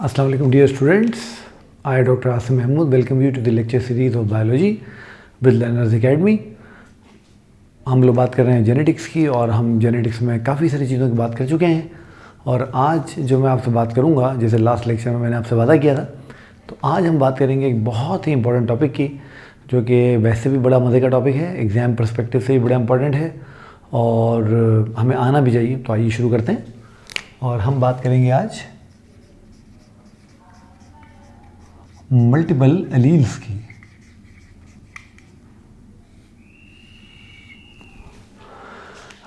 Assalamu alaikum dear students. I Dr. Asim Mahmood welcome you to the lecture series of biology with Learners Academy. हम लोग बात कर रहे हैं genetics की और हम जेनेटिक्स में काफ़ी सारी चीज़ों की बात कर चुके हैं और आज जो मैं आपसे बात करूंगा, जैसे लास्ट लेक्चर में मैंने आपसे वादा किया था, तो आज हम बात करेंगे एक बहुत ही इंपॉर्टेंट टॉपिक की, जो कि वैसे भी बड़ा मज़े का टॉपिक है, एग्ज़ाम पर्सपेक्टिव से भी बड़ा इंपॉर्टेंट है और हमें आना भी चाहिए। तो आइए शुरू करते हैं और हम बात करेंगे आज मल्टीपल एलील्स की।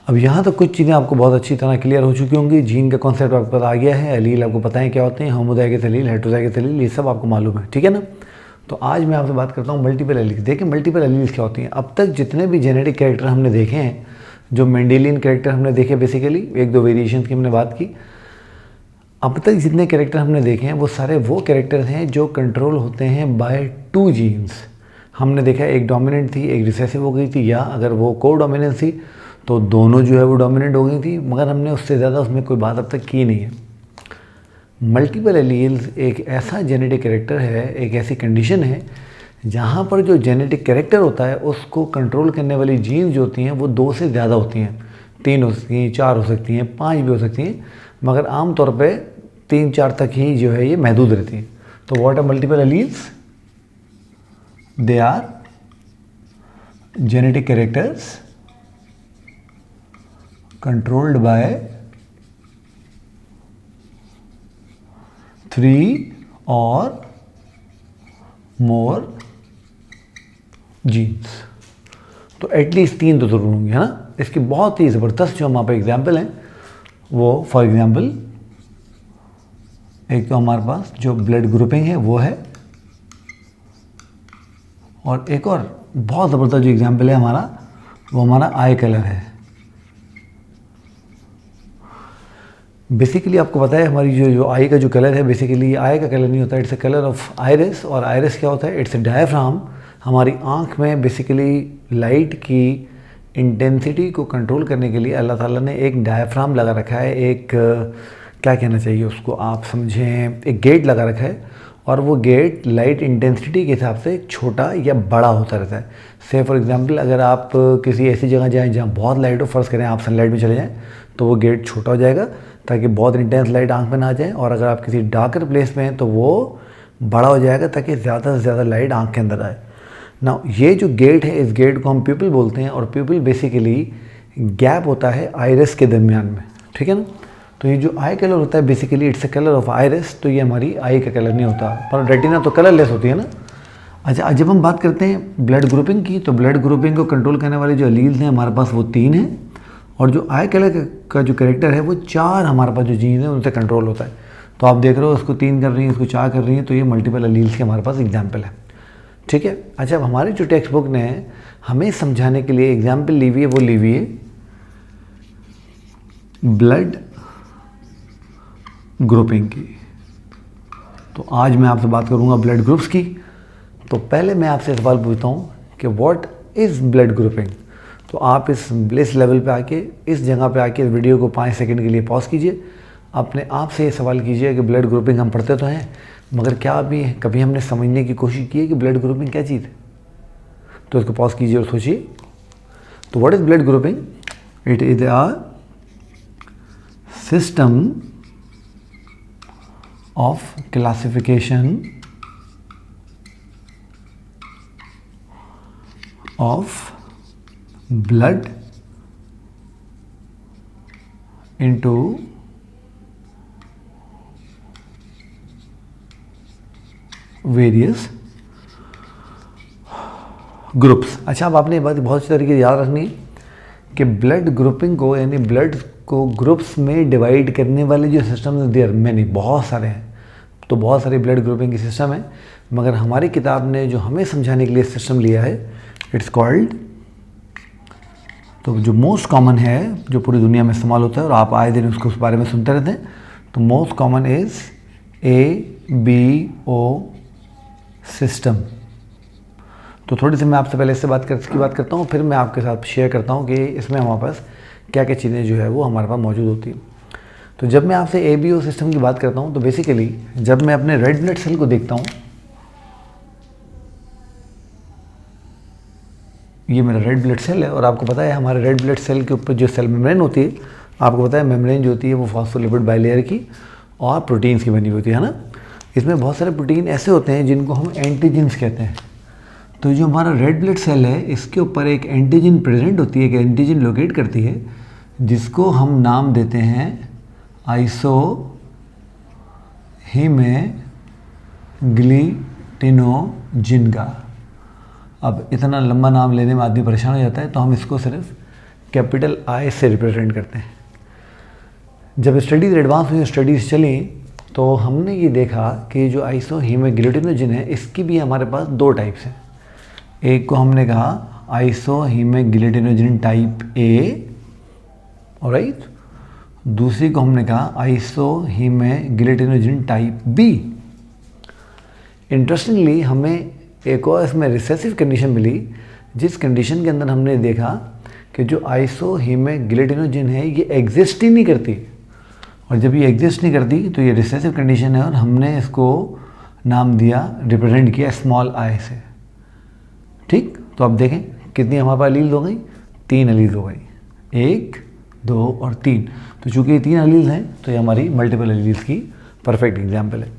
अब यहाँ तक कुछ चीज़ें आपको बहुत अच्छी तरह क्लियर हो चुकी होंगी। जीन का कॉन्सेप्ट आपको पता आ गया है, एलील आपको पता है क्या होते हैं, होमोज़ाइगस एलील, हेटेरोज़ाइगस एलील, ये सब आपको मालूम है, ठीक है ना। तो आज मैं आपसे बात करता हूँ मल्टीपल एलील्स। देखिए मल्टीपल एलील्स क्या होती हैं। अब तक जितने भी जेनेटिक कैरेक्टर हमने देखे हैं, जो मेंडेलियन कैरेक्टर हमने देखे, बेसिकली एक दो वेरिएशन की हमने बात की, अब तक जितने कैरेक्टर हमने देखे हैं वो सारे वो कैरेक्टर हैं जो कंट्रोल होते हैं बाय टू जीन्स। हमने देखा एक डोमिनेंट थी, एक रिसेसिव हो गई थी, या अगर वो को डोमिनेंस थी तो दोनों जो है वो डोमिनेंट हो गई थी, मगर हमने उससे ज़्यादा उसमें कोई बात अब तक की नहीं है। मल्टीपल एलील्स एक ऐसा जेनेटिक कैरेक्टर है, एक ऐसी कंडीशन है जहाँ पर जो जेनेटिक कैरेक्टर होता है उसको कंट्रोल करने वाली जीन्स जो होती हैं वो दो से ज़्यादा होती हैं, 3 हो सकती हैं, 4 हो सकती हैं, 5 भी हो सकती हैं, मगर आमतौर पे 3-4 तक ही जो है ये महदूद रहती हैं। तो what are multiple alleles? They are genetic characters controlled by 3 और मोर जीन्स। तो एटलीस्ट 3 तो जरूर होंगे, है ना। इसकी बहुत ही ज़बरदस्त जो हमारे पास एग्जाम्पल हैं वो, फॉर एग्जाम्पल एक तो हमारे पास जो ब्लड ग्रुपिंग है वो है, और एक और बहुत ज़बरदस्त जो एग्जाम्पल है हमारा, वो हमारा आई कलर है। बेसिकली आपको पता है हमारी जो आई का जो कलर है, बेसिकली ये आई का कलर नहीं होता, it's a colour of iris. और आइरिस क्या होता है? It's a diaphragm. हमारी आँख में बेसिकली लाइट की इंटेंसिटी को कंट्रोल करने के लिए अल्लाह ताला ने एक डायफ्राम लगा रखा है, एक क्या कहना चाहिए उसको आप समझें, एक गेट लगा रखा है, और वो गेट लाइट इंटेंसिटी के हिसाब से छोटा या बड़ा होता रहता है। से फॉर एग्जांपल अगर आप किसी ऐसी जगह जाएं जहाँ बहुत लाइट हो, फ़र्ज़ करें आप सनलाइट में चले जाएं, तो वो गेट छोटा हो जाएगा ताकि बहुत इंटेंस लाइट आँख में ना आ जाए, और अगर आप किसी डार्कर प्लेस में हैं तो वो बड़ा हो जाएगा ताकि ज़्यादा से ज़्यादा लाइट आँख के अंदर आए ना। ये जो गेट है, इस गेट को हम प्यूपिल बोलते हैं, और प्यूपिल बेसिकली गैप होता है आइरिस के दरमियान में, ठीक है ना। तो ये जो आई कलर होता है basically it's a colour of iris. तो ये हमारी आई का कलर नहीं होता, पर रेटिना तो कलरलेस होती है ना। अच्छा, जब हम बात करते हैं ब्लड ग्रुपिंग की, तो ब्लड ग्रुपिंग को कंट्रोल करने वाले जो एलील्स हैं हमारे पास वो 3 हैं, और जो आई कलर का जो कैरेक्टर है वो 4 हमारे पास जो जीन्स हैं उनसे कंट्रोल होता है। तो आप देख रहे हो उसको 3 कर रही हैं, उसको 4 कर रही हैं, तो ये मल्टीपल एलील्स के हमारे पास एग्जाम्पल है, ठीक है। अच्छा, अब हमारी जो टेक्स्ट बुक ने हमें समझाने के लिए एग्जाम्पल ली हुई है, वो ली हुई है ब्लड ग्रुपिंग की। तो आज मैं आपसे बात करूंगा ब्लड ग्रुप्स की। तो पहले मैं आपसे सवाल पूछता हूं कि व्हाट इज़ ब्लड ग्रुपिंग। तो आप इस लेवल पे आके, इस जगह पे आके इस वीडियो को 5 सेकंड के लिए पॉज कीजिए, अपने आप से ये सवाल कीजिए कि ब्लड ग्रुपिंग हम पढ़ते तो हैं, मगर क्या अभी कभी हमने समझने की कोशिश की है कि ब्लड ग्रुपिंग क्या चीज़ है। तो इसको पॉज कीजिए और सोचिए। तो what is blood grouping? It is a system of classification of blood into various groups. अच्छा, अब आपने ये बात बहुत अच्छी तरीके से याद रखनी है कि ब्लड ग्रुपिंग को, यानी ब्लड को ग्रुप्स में डिवाइड करने वाले जो सिस्टम है देयर मैनी, बहुत सारे हैं। तो बहुत सारे ब्लड ग्रुपिंग के सिस्टम है, मगर हमारी किताब ने जो हमें समझाने के लिए सिस्टम लिया है इट्स कॉल्ड, तो जो मोस्ट कॉमन है, जो पूरी दुनिया में इस्तेमाल होता है और आप आए दिन उसको उस बारे में सुनते रहते हैं, तो most common is ABO system. तो थोड़ी सी मैं आपसे पहले इसकी बात करता हूँ, फिर मैं आपके साथ शेयर करता हूँ कि इसमें हमारे पास क्या क्या चीज़ें जो है वो हमारे पास मौजूद होती हैं। तो जब मैं आपसे ABO सिस्टम की बात करता हूँ तो बेसिकली जब मैं अपने रेड ब्लड सेल को देखता हूँ, ये मेरा रेड ब्लड सेल है और आपको पता है हमारे रेड ब्लड सेल के ऊपर जो सेल मेम्ब्रेन होती है, आपको पता है मेम्ब्रेन जो होती है वो फॉस्फोलिपिड बाइलेयर की और प्रोटीन्स की बनी होती है ना। इसमें बहुत सारे प्रोटीन ऐसे होते हैं जिनको हम एंटीजेंस कहते हैं। तो जो हमारा रेड ब्लड सेल है इसके ऊपर एक एंटीजन प्रेजेंट होती है, एक एंटीजन लोकेट करती है जिसको हम नाम देते हैं आइसोहीमोग्लूटिनोजिन का। अब इतना लंबा नाम लेने में आदमी परेशान हो जाता है तो हम इसको सिर्फ कैपिटल I से रिप्रेजेंट करते हैं। जब स्टडीज़ एडवांस हुई, स्टडीज़ चली, तो हमने ये देखा कि जो आइसोहीमोग्लूटिनोजिन है इसकी भी हमारे पास दो टाइप्स हैं। एक को हमने कहा आइसोहीमोग्लूटिनोजिन टाइप A, ऑलराइट, दूसरी को हमने कहा आइसोहीमोग्लूटिनोजिन टाइप B। इंटरेस्टिंगली हमें एक और इसमें रिसेसिव कंडीशन मिली, जिस कंडीशन के अंदर हमने देखा कि जो आइसोहीमोग्लूटिनोजिन है ये एग्जिस्ट ही नहीं करती, और जब ये एग्जिस्ट नहीं करती तो ये रिसेसिव कंडीशन है और हमने इसको नाम दिया, रिप्रेजेंट किया स्मॉल I से। ठीक, तो अब देखें कितनी हमारे पास एलील्स हो गई, 3 एलील्स हो गई, 1, 2 और 3। तो चूंकि ये 3 एलील्स हैं तो ये हमारी मल्टीपल एलील्स की परफेक्ट एग्जाम्पल है।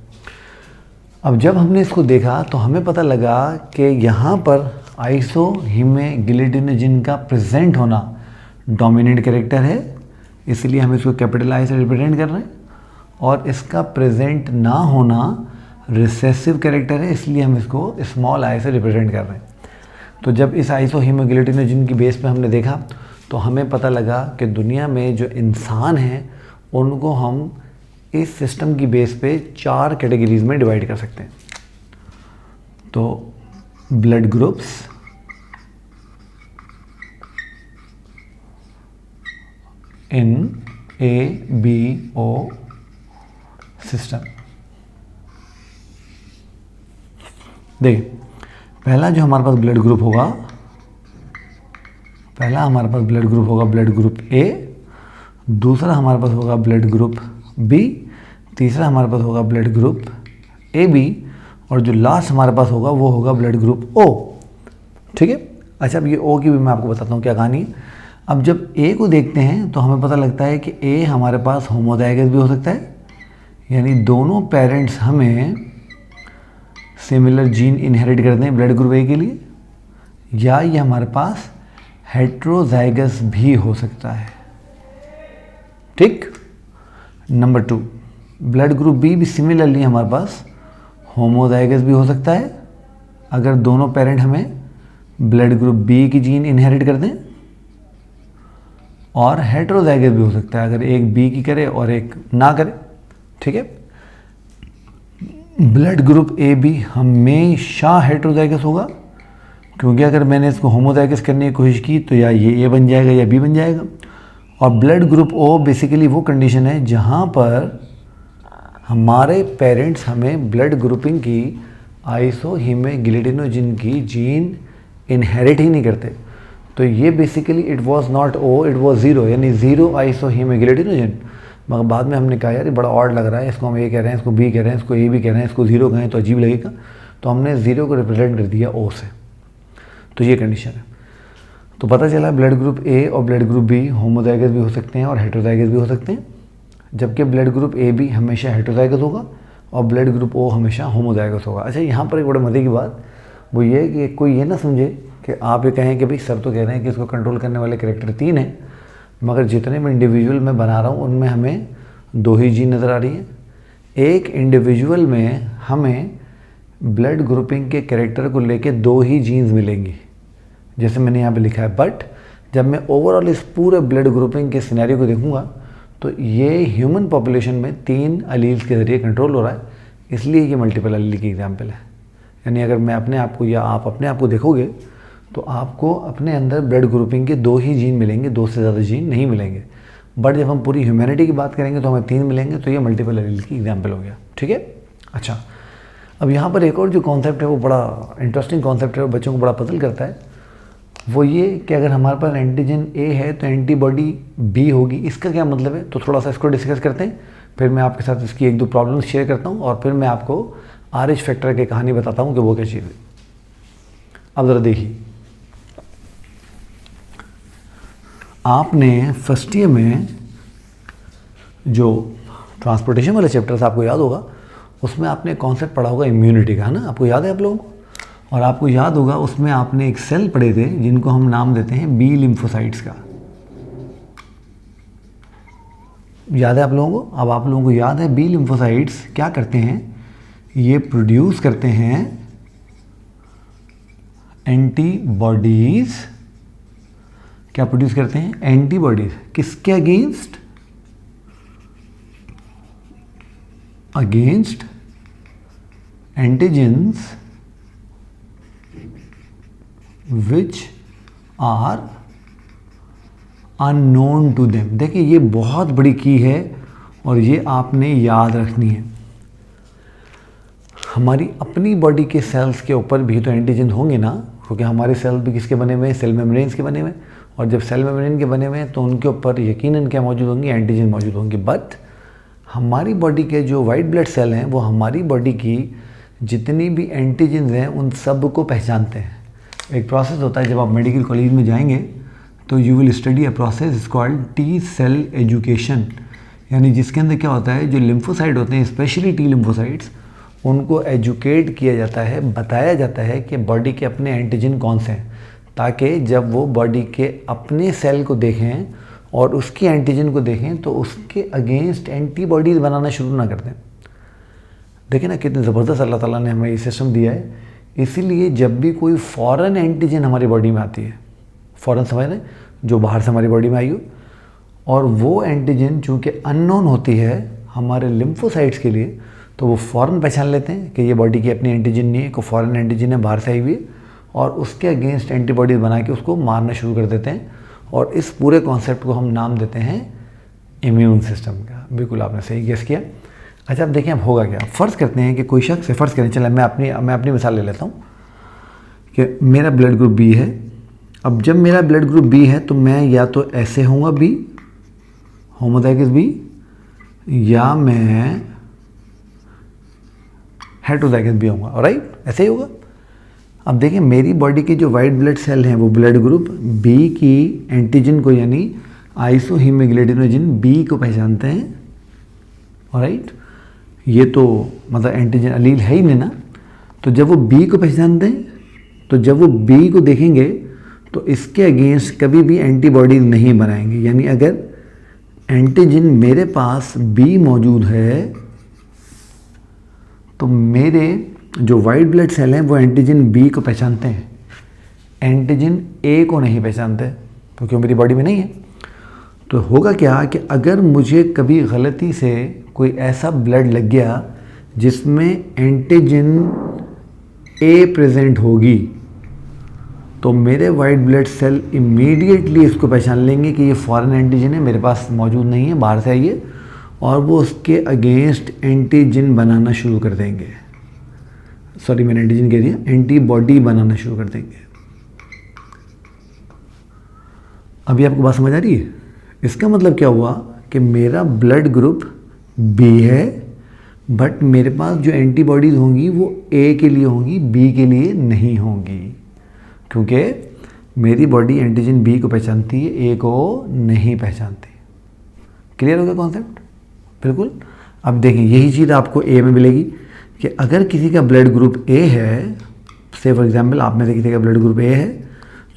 अब जब हमने इसको देखा तो हमें पता लगा कि यहाँ पर आइसोहीमोग्लूटिनोजिन का प्रेजेंट होना डोमिनेंट कैरेक्टर है, इसलिए हम इसको कैपिटल I से रिप्रेजेंट कर रहे हैं, और इसका प्रेजेंट ना होना रिसेसिव कैरेक्टर है, इसलिए हम इसको स्मॉल I से रिप्रेजेंट कर रहे हैं। तो जब इस आइसोहीमोग्लूटिनोजिन की बेस पे हमने देखा तो हमें पता लगा कि दुनिया में जो इंसान हैं उनको हम इस सिस्टम की बेस पे 4 कैटेगरीज में डिवाइड कर सकते हैं। तो ब्लड ग्रुप्स, इन ABO सिस्टम। देखिए, पहला जो हमारे पास ब्लड ग्रुप होगा, पहला हमारे पास ब्लड ग्रुप होगा ब्लड ग्रुप A, दूसरा हमारे पास होगा ब्लड ग्रुप B, तीसरा हमारे पास होगा ब्लड ग्रुप AB, और जो लास्ट हमारे पास होगा वो होगा ब्लड ग्रुप O। ठीक है, अच्छा, अब ये O की भी मैं आपको बताता हूँ क्या कहानी है। अब जब A को देखते हैं तो हमें पता लगता है कि A हमारे पास होमोजाइगस भी हो सकता है, यानी दोनों पेरेंट्स हमें सिमिलर जीन इनहेरिट करते हैं ब्लड ग्रुप A के लिए, या ये हमारे पास हेट्रोजाइगस भी हो सकता है। ठीक, नंबर 2, ब्लड ग्रुप B भी सिमिलरली हमारे पास होमोजाइगस भी हो सकता है, अगर दोनों पेरेंट हमें ब्लड ग्रुप B की जीन इनहेरिट कर दें, और हेट्रोजाइगस भी हो सकता है अगर एक B की करे और एक ना करे। ठीक है, ब्लड ग्रुप AB हमेशा हेट्रोजाइगस होगा, क्योंकि अगर मैंने इसको होमोजाइगस करने की कोशिश की तो या ये A बन जाएगा या B बन जाएगा। और ब्लड ग्रुप O बेसिकली वो कंडीशन है जहाँ पर हमारे पेरेंट्स हमें ब्लड ग्रुपिंग की आइसोहीमोग्लूटिनोजिन की जीन इनहेरिट ही नहीं करते। तो ये basically it was not O, it was 0, यानी 0 आइसोहीमोग्लूटिनोजिन। मगर बाद में हमने कहा यार ये बड़ा ऑड लग रहा है, इसको हम A कह रहे हैं, इसको B कह रहे हैं, इसको A भी कह रहे हैं, इसको 0 कहें तो अजीब लगेगा, तो हमने 0 को रिप्रेजेंट कर दिया O से। तो ये कंडीशन है। तो पता चला ब्लड ग्रुप A और ब्लड ग्रुप B होमोजाइगस भी हो सकते हैं और हेट्रोजाइगस भी हो सकते हैं, जबकि ब्लड ग्रुप AB हमेशा हेट्रोजाइगस होगा और ब्लड ग्रुप O हमेशा होमोजाइगस होगा। अच्छा, यहाँ पर एक बड़े मज़े की बात वो ये है कि कोई ये ना समझे कि आप ये कहें कि भाई सर तो कह रहे हैं कि इसको कंट्रोल करने वाले कैरेक्टर 3 हैं, मगर जितने भी इंडिविजुअल मैं बना रहा हूँ उनमें हमें 2 ही जीन नज़र आ रही हैं। एक इंडिविजुअल में हमें ब्लड ग्रुपिंग के कैरेक्टर को लेके 2 ही जीन्स मिलेंगी, जैसे मैंने यहाँ पे लिखा है। बट जब मैं ओवरऑल इस पूरे ब्लड ग्रुपिंग के सिनेरियो को देखूंगा तो ये ह्यूमन पॉपुलेशन में 3 एलील्स के ज़रिए कंट्रोल हो रहा है, इसलिए ये मल्टीपल एलील की एग्जांपल है। यानी अगर मैं अपने आप को या आप अपने आप को देखोगे तो आपको अपने अंदर ब्लड ग्रुपिंग के 2 ही जीन मिलेंगे, 2 से ज़्यादा जीन नहीं मिलेंगे। बट जब हम पूरी ह्यूमैनिटी की बात करेंगे तो हमें 3 मिलेंगे, तो ये मल्टीपल एलील की एग्जाम्पल हो गया। ठीक है, अच्छा, अब यहाँ पर एक और जो कॉन्सेप्ट है वो बड़ा इंटरेस्टिंग कॉन्सेप्ट है और बच्चों को बड़ा पसंद करता है, वो ये कि अगर हमारे पास एंटीजन ए है तो एंटीबॉडी बी होगी। इसका क्या मतलब है, तो थोड़ा सा इसको डिस्कस करते हैं, फिर मैं आपके साथ इसकी एक दो प्रॉब्लम्स शेयर करता हूँ और फिर मैं आपको RH फैक्टर की कहानी बताता हूँ कि वो क्या चीज़ है। अब ज़रा देखिए, आपने फर्स्ट ईयर में जो ट्रांसपोर्टेशन वाला चैप्टर था आपको याद होगा, उसमें आपने कॉन्सेप्ट पढ़ा होगा इम्यूनिटी का, है ना, आपको याद है आप लोगों को। और आपको याद होगा उसमें आपने एक सेल पढ़े थे जिनको हम नाम देते हैं बी लिम्फोसाइट्स का। याद है आप लोगों को। अब आप लोगों को याद है बी लिम्फोसाइट्स क्या करते हैं, ये प्रोड्यूस करते हैं एंटीबॉडीज। क्या प्रोड्यूस करते हैं, एंटीबॉडीज। किसके against, against antigens which are unknown to them. देखिए ये बहुत बड़ी की है और ये आपने याद रखनी है। हमारी अपनी बॉडी के सेल्स के ऊपर भी तो एंटीजन होंगे ना, क्योंकि हमारे सेल भी किसके बने हुए हैं, सेल मेम्ब्रेन्स के बने हुए हैं। और जब सेल मेम्ब्रेन के बने हुए हैं तो उनके ऊपर यकीनन क्या मौजूद होंगे, एंटीजन मौजूद होंगे। बट हमारी बॉडी के जो वाइट ब्लड सेल हैं वो हमारी बॉडी की जितनी भी एंटीजन हैं उन सब को पहचानते हैं। एक प्रोसेस होता है, जब आप मेडिकल कॉलेज में जाएंगे तो you will study a process is called T cell education, यानी जिसके अंदर क्या होता है, जो लिम्फोसाइट होते हैं स्पेशली टी लिम्फोसाइट्स, उनको एजुकेट किया जाता है, बताया जाता है कि बॉडी के अपने एंटीजन कौन से हैं, ताकि जब वो बॉडी के अपने सेल को देखें और उसकी एंटीजन को देखें तो उसके अगेंस्ट एंटीबॉडीज़ बनाना शुरू ना कर दें। देखिए ना कितनी ज़बरदस्त अल्लाह ताला ने हमें ये सिस्टम दिया है। इसीलिए जब भी कोई फॉरेन एंटीजन हमारी बॉडी में आती है, फॉरेन समझ लें, जो बाहर से हमारी बॉडी में आई हो, और वो एंटीजन चूँकि अननोन होती है हमारे लिम्फोसाइट्स के लिए, तो वो फ़ौरन पहचान लेते हैं कि ये बॉडी की अपनी एंटीजन नहीं है, कोई फॉरेन एंटीजन है, बाहर से आई हुई है, और उसके अगेंस्ट एंटीबॉडीज़ बना के उसको मारना शुरू कर देते हैं। और इस पूरे कॉन्सेप्ट को हम नाम देते हैं इम्यून सिस्टम का। बिल्कुल आपने सही गेस किया। अच्छा अब देखें अब होगा क्या। फ़र्ज़ करते हैं कि कोई शख्स, फ़र्ज़ करें, चलें मैं अपनी मिसाल ले लेता हूँ कि मेरा ब्लड ग्रुप बी है। अब जब मेरा ब्लड ग्रुप बी है तो मैं या तो ऐसे होऊंगा बी, होमोज़ाइगस बी, या मैं हेटेरोज़ाइगस बी होऊंगा। ऑलराइट, ऐसे ही होगा। अब देखिए मेरी बॉडी के जो वाइट ब्लड सेल हैं वो ब्लड ग्रुप बी की एंटीजन को यानी आइसोहीमोग्लोबिन बी को पहचानते हैं। ऑलराइट, ये तो मतलब एंटीजन अलील है ही नहीं ना। तो जब वो बी को पहचानते हैं तो जब वो बी को देखेंगे तो इसके अगेंस्ट कभी भी एंटीबॉडी नहीं बनाएंगे। यानी अगर एंटीजन मेरे पास बी मौजूद है तो मेरे जो वाइट ब्लड सेल हैं वो एंटीजन बी को पहचानते हैं, एंटीजन ए को नहीं पहचानते क्योंकि वो मेरी बॉडी में नहीं है। तो होगा क्या कि अगर मुझे कभी गलती से कोई ऐसा ब्लड लग गया जिसमें एंटीजन ए प्रेजेंट होगी तो मेरे वाइट ब्लड सेल इमीडिएटली इसको पहचान लेंगे कि ये फॉरेन एंटीजन है, मेरे पास मौजूद नहीं है, बाहर से आई है, और वो उसके अगेंस्ट एंटीजन बनाना शुरू कर देंगे। सॉरी मैंने एंटीजन कह दिया, एंटीबॉडी बनाना शुरू कर देंगे। अभी आपको बात समझ आ रही है? इसका मतलब क्या हुआ कि मेरा ब्लड ग्रुप बी है बट मेरे पास जो एंटीबॉडीज़ होंगी वो ए के लिए होंगी, बी के लिए नहीं होंगी, क्योंकि मेरी बॉडी एंटीजन बी को पहचानती है, ए को नहीं पहचानती। क्लियर हो गया कॉन्सेप्ट? बिल्कुल। अब देखिए यही चीज़ आपको ए में मिलेगी कि अगर किसी का ब्लड ग्रुप ए है, से फॉर एग्जांपल आप में से किसी का ब्लड ग्रुप ए है,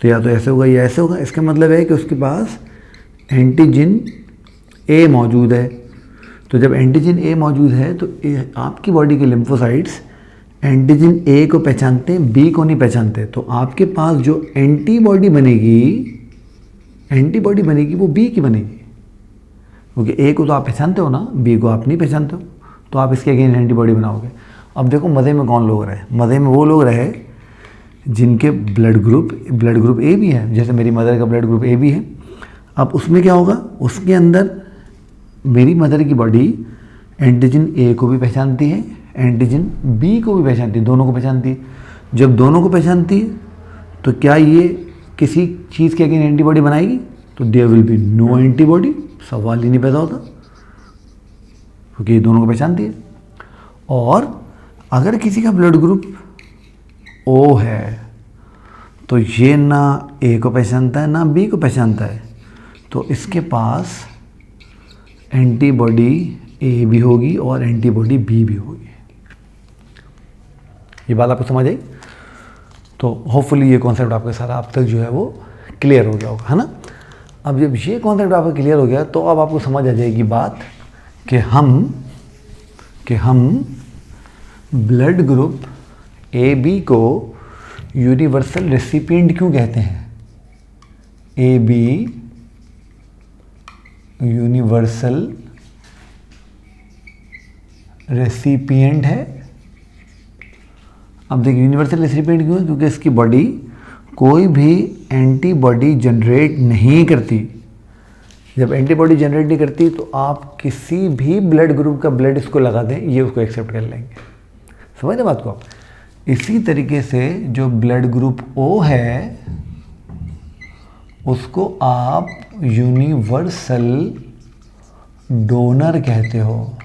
तो या तो ऐसे होगा या ऐसे होगा। इसका मतलब है कि उसके पास एंटीजन ए मौजूद है। तो जब एंटीजन ए मौजूद है तो आपकी बॉडी के लिम्फोसाइट्स एंटीजन ए को पहचानते हैं, बी को नहीं पहचानते। तो आपके पास जो एंटीबॉडी बनेगी वो बी की बनेगी, क्योंकि ए को तो आप पहचानते हो ना, बी को आप नहीं पहचानते हो, तो आप इसके अगेंस्ट एंटीबॉडी बनाओगे। अब देखो मज़े में कौन लोग रहे, मज़े में वो लोग रहे जिनके ब्लड ग्रुप ए भी है। जैसे मेरी मदर का ब्लड ग्रुप ए भी है। अब उसमें क्या होगा, उसके अंदर मेरी मदर की बॉडी एंटीजन ए को भी पहचानती है, एंटीजन बी को भी पहचानती है, दोनों को पहचानती है। जब दोनों को पहचानती है तो क्या ये किसी चीज़ के अगेंस्ट एंटीबॉडी बनाएगी तो there will be no antibody, सवाल ही नहीं पैदा होता, क्योंकि ये दोनों को पहचानती है। और अगर किसी का ब्लड ग्रुप ओ है तो ये ना ए को पहचानता है ना बी को पहचानता है, तो इसके पास एंटीबॉडी ए भी होगी और एंटीबॉडी बी भी होगी। ये बात आपको समझ आई? तो होपफुली ये कॉन्सेप्ट आपके सारा अब तक जो है वो क्लियर हो गया होगा, है ना। अब जब ये कॉन्सेप्ट आपका क्लियर हो गया तो अब आपको समझ आ जाएगी बात कि हम ब्लड ग्रुप ए बी को यूनिवर्सल रेसिपिएंट क्यों कहते हैं। ए बी यूनिवर्सल रेसिपिएंट है। अब देखिए यूनिवर्सल रेसिपिएंट क्यों है, क्योंकि इसकी बॉडी कोई भी एंटीबॉडी जनरेट नहीं करती। जब एंटीबॉडी जनरेट नहीं करती तो आप किसी भी ब्लड ग्रुप का ब्लड इसको लगा दें, ये उसको एक्सेप्ट कर लेंगे। समझ रहे बात को आप? इसी तरीके से जो ब्लड ग्रुप ओ है उसको आप यूनिवर्सल डोनर कहते हो,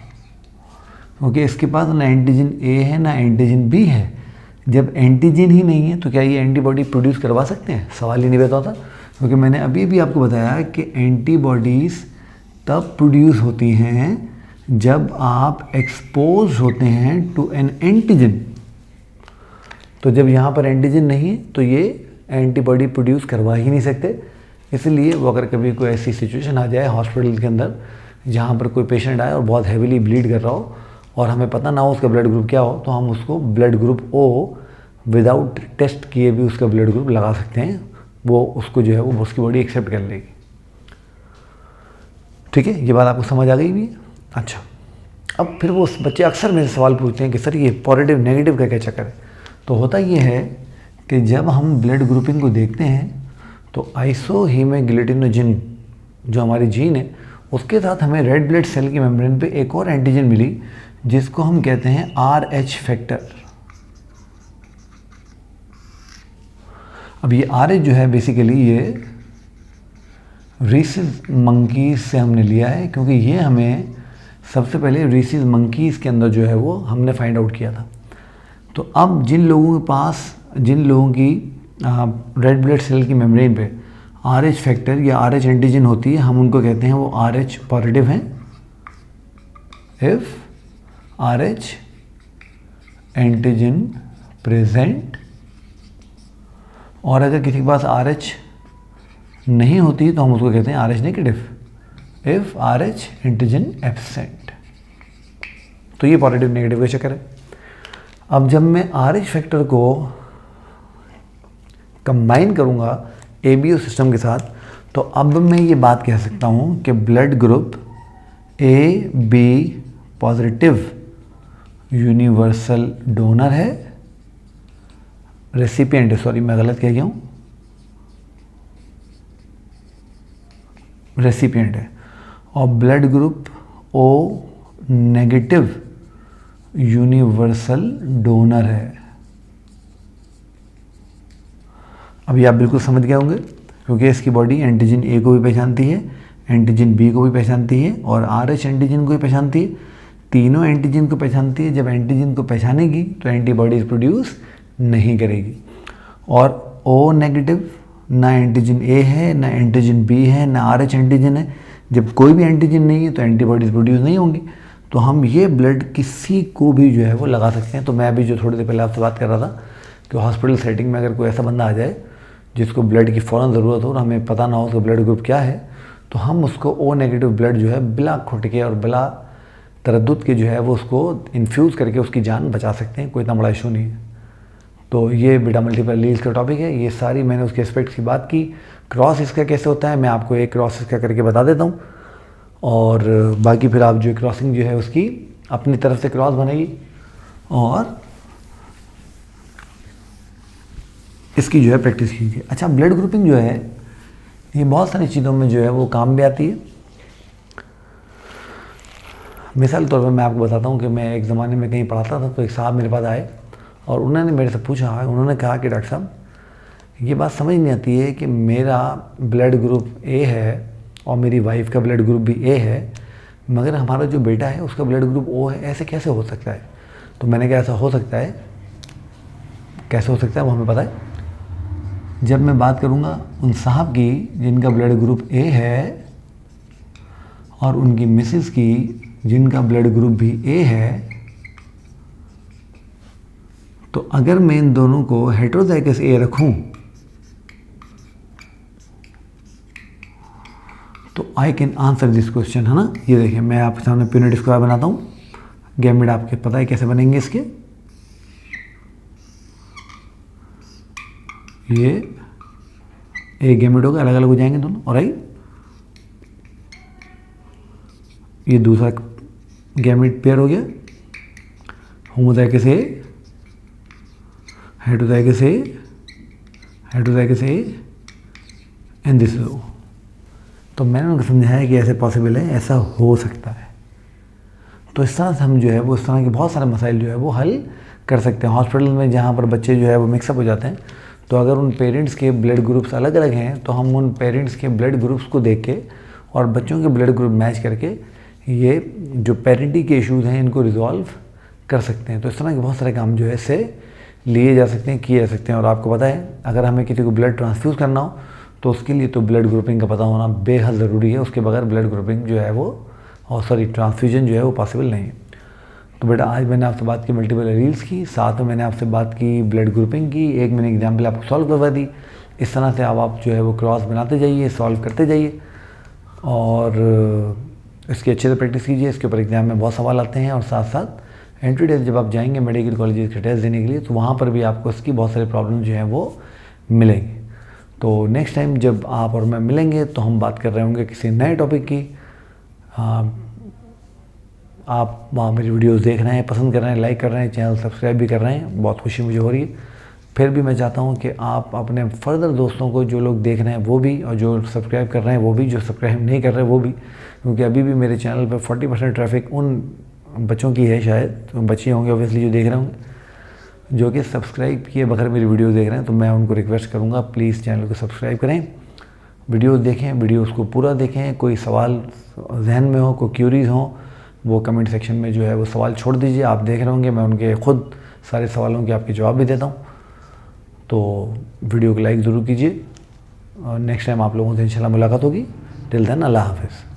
क्योंकि इसके पास ना एंटीजन ए है ना एंटीजन बी है। जब एंटीजन ही नहीं है तो क्या ये एंटीबॉडी प्रोड्यूस करवा सकते हैं? सवाल ही नहीं पैदा होता, क्योंकि मैंने अभी भी आपको बताया कि एंटीबॉडीज़ तब प्रोड्यूस होती हैं जब आप एक्सपोज होते हैं टू एन एंटीजन। तो जब यहाँ पर एंटीजन नहीं है तो ये एंटीबॉडी प्रोड्यूस करवा ही नहीं सकते। इसलिए वो अगर कभी कोई ऐसी सिचुएशन आ जाए हॉस्पिटल के अंदर जहाँ पर कोई पेशेंट आए और बहुत हैवीली ब्लीड कर रहा हो और हमें पता ना हो उसका ब्लड ग्रुप क्या हो, तो हम उसको blood group O without test किए भी उसका ब्लड ग्रुप लगा सकते हैं। वो उसको जो है वो उसकी बॉडी एक्सेप्ट कर लेगी। ठीक है, ये बात आपको समझ आ गई भी? अच्छा, अब फिर वो बच्चे अक्सर मेरे सवाल पूछते हैं कि सर ये पॉजिटिव नेगेटिव का क्या चक्कर है। तो होता ये है कि जब हम ब्लड ग्रुपिंग को देखते हैं तो आइसोहीमोग्लूटिनोजिन जो हमारी जीन है उसके साथ हमें रेड ब्लड सेल की मेम्ब्रेन पे एक और एंटीजन मिली जिसको हम कहते हैं RH फैक्टर। अब ये RH जो है बेसिकली ये रीसिस मंकीज से हमने लिया है, क्योंकि ये हमें सबसे पहले रीसिस मंकीज के अंदर जो है वो हमने फाइंड आउट किया था। तो अब जिन लोगों की रेड ब्लड सेल की मेम्ब्रेन पे RH फैक्टर या RH एंटीजन होती है, हम उनको कहते हैं वो RH पॉजिटिव हैं। इफ RH एंटीजन प्रेजेंट, और अगर किसी के पास RH नहीं होती तो हम उसको कहते हैं RH negative. If RH antigen absent. तो ये पॉजिटिव नेगेटिव का चक्कर है। अब जब मैं RH फैक्टर को कंबाइन करूंगा ABO सिस्टम के साथ तो अब मैं ये बात कह सकता हूँ कि blood group AB positive universal donor है, रेसिपिएंट है, सॉरी मैं गलत कह गया हूँ, रेसिपिएंट है। और blood group O negative universal donor है। अभी आप बिल्कुल समझ गए होंगे, क्योंकि इसकी बॉडी एंटीजन ए को भी पहचानती है, एंटीजन बी को भी पहचानती है और RH एंटीजन को भी पहचानती है। तीनों एंटीजन को पहचानती है। जब एंटीजन को पहचानेगी तो एंटीबॉडीज प्रोड्यूस नहीं करेगी। और O नेगेटिव ना एंटीजन ए है ना एंटीजन बी है ना RH एंटीजन है। जब कोई भी एंटीजन नहीं है तो एंटीबॉडीज प्रोड्यूस नहीं होंगी। तो हम ये ब्लड किसी को भी जो है वो लगा सकते हैं। तो मैं अभी जो थोड़ी देर पहले आपसे बात कर रहा था कि हॉस्पिटल सेटिंग में अगर कोई ऐसा बंदा आ जाए जिसको ब्लड की फ़ौरन ज़रूरत हो और हमें पता ना हो उसका ब्लड ग्रुप क्या है, तो हम उसको O नेगेटिव ब्लड जो है बिला खुटके और बिला तरद्दुद के जो है वो उसको इन्फ्यूज़ करके उसकी जान बचा सकते हैं। कोई इतना बड़ा इशू नहीं है। तो ये बीटा मल्टीपल एलील्स का टॉपिक है। ये सारी मैंने उसके एस्पेक्ट्स की बात की। क्रॉस इसका कैसे होता है मैं आपको एक क्रॉस इसका करके बता देता हूँ, और बाकी फिर आप जो क्रॉसिंग जो है उसकी अपनी तरफ से क्रॉस बनेगी और इसकी जो है प्रैक्टिस कीजिए। अच्छा, ब्लड ग्रुपिंग जो है ये बहुत सारी चीज़ों में जो है वो काम भी आती है। मिसाल तौर पर मैं आपको बताता हूँ कि मैं एक ज़माने में कहीं पढ़ाता था तो एक साहब मेरे पास आए और उन्होंने मेरे से पूछा, उन्होंने कहा कि डॉक्टर साहब ये बात समझ नहीं आती है कि मेरा ब्लड ग्रुप ए है और मेरी वाइफ का ब्लड ग्रुप भी ए है, मगर हमारा जो बेटा है उसका ब्लड ग्रुप ओ है। ऐसे कैसे हो सकता है? तो मैंने कहा ऐसा हो सकता है। कैसे हो सकता है वो हमें पता है। जब मैं बात करूँगा उन साहब की जिनका ब्लड ग्रुप ए है और उनकी मिसेस की जिनका ब्लड ग्रुप भी ए है, तो अगर मैं इन दोनों को हेटेरोजाइगस ए रखूं तो I can answer this question, है ना। ये देखिए मैं आपके सामने पीनट स्क्वायर बनाता हूँ। गैमेट आपके पता है कैसे बनेंगे इसके। ये एक गैमेट होगा, अलग अलग हो जाएंगे दोनों। और ये दूसरा गैमेट पेयर हो गया, homozygous A, heterozygous A, heterozygous A and this is O. तो मैंने उनको समझाया कि ऐसे पॉसिबल है, ऐसा हो सकता है। तो इस तरह से हम जो है वो इस तरह के बहुत सारे मसाइल जो है वो हल कर सकते हैं। हॉस्पिटल में जहाँ पर बच्चे जो है वो मिक्सअप हो जाते हैं, तो अगर उन पेरेंट्स के ब्लड ग्रुप्स अलग अलग हैं तो हम उन पेरेंट्स के ब्लड ग्रुप्स को देख के और बच्चों के ब्लड ग्रुप मैच करके ये जो पेरेंटिंग के इश्यूज़ हैं इनको रिजॉल्व कर सकते हैं। तो इस तरह के बहुत सारे काम जो है इससे लिए जा सकते हैं, किए जा सकते हैं। और आपको पता है अगर हमें किसी को ब्लड ट्रांसफ्यूज़ करना हो तो उसके लिए तो ब्लड ग्रुपिंग का पता होना बेहद ज़रूरी है। उसके बगैर ब्लड ग्रुपिंग जो है वो ट्रांसफ्यूजन जो है वो पॉसिबल नहीं है। तो बेटा आज मैंने आपसे बात की मल्टीपल एलील्स की, साथ में मैंने आपसे बात की ब्लड ग्रुपिंग की, एक मैंने एग्जाम्पल आपको सॉल्व करवा दी। इस तरह से आप जो है वो क्रॉस बनाते जाइए, सॉल्व करते जाइए और इसकी अच्छे से प्रैक्टिस कीजिए। इसके ऊपर एग्जाम में बहुत सवाल आते हैं और साथ साथ एंट्री टेस्ट जब आप जाएंगे मेडिकल कॉलेज के टेस्ट देने के लिए तो वहाँ पर भी आपको इसकी बहुत सारे प्रॉब्लम जो हैं वो मिलेंगे। तो नेक्स्ट टाइम जब आप और मैं मिलेंगे तो हम बात कर रहे होंगे किसी नए टॉपिक की। आप मेरी वीडियोस देख रहे हैं, पसंद कर रहे हैं, लाइक कर रहे हैं, चैनल सब्सक्राइब भी कर रहे हैं, बहुत खुशी मुझे हो रही है। फिर भी मैं चाहता हूं कि आप अपने फर्दर दोस्तों को, जो लोग देख रहे हैं वो भी और जो सब्सक्राइब कर रहे हैं वो भी, जो सब्सक्राइब नहीं कर रहे हैं वो भी, क्योंकि अभी भी मेरे चैनल पर 40% ट्रैफिक उन बच्चों की है, शायद तो बच्चे होंगे ऑब्वियसली जो देख रहे होंगे, जो कि सब्सक्राइब किए बगैर मेरी वीडियो देख रहे हैं। तो मैं उनको रिक्वेस्ट करूँगा प्लीज़ चैनल को सब्सक्राइब करें, वीडियोस देखें, वीडियोस को पूरा देखें। कोई सवाल जहन में हो, कोई क्यूरीज हो, वो कमेंट सेक्शन में जो है वो सवाल छोड़ दीजिए। आप देख रहे होंगे मैं उनके खुद सारे सवालों के आपके जवाब भी देता हूँ। तो वीडियो को लाइक ज़रूर कीजिए और नेक्स्ट टाइम आप लोगों से इंशाल्लाह मुलाकात होगी। टिल देन अल्लाह हाफ़िज़।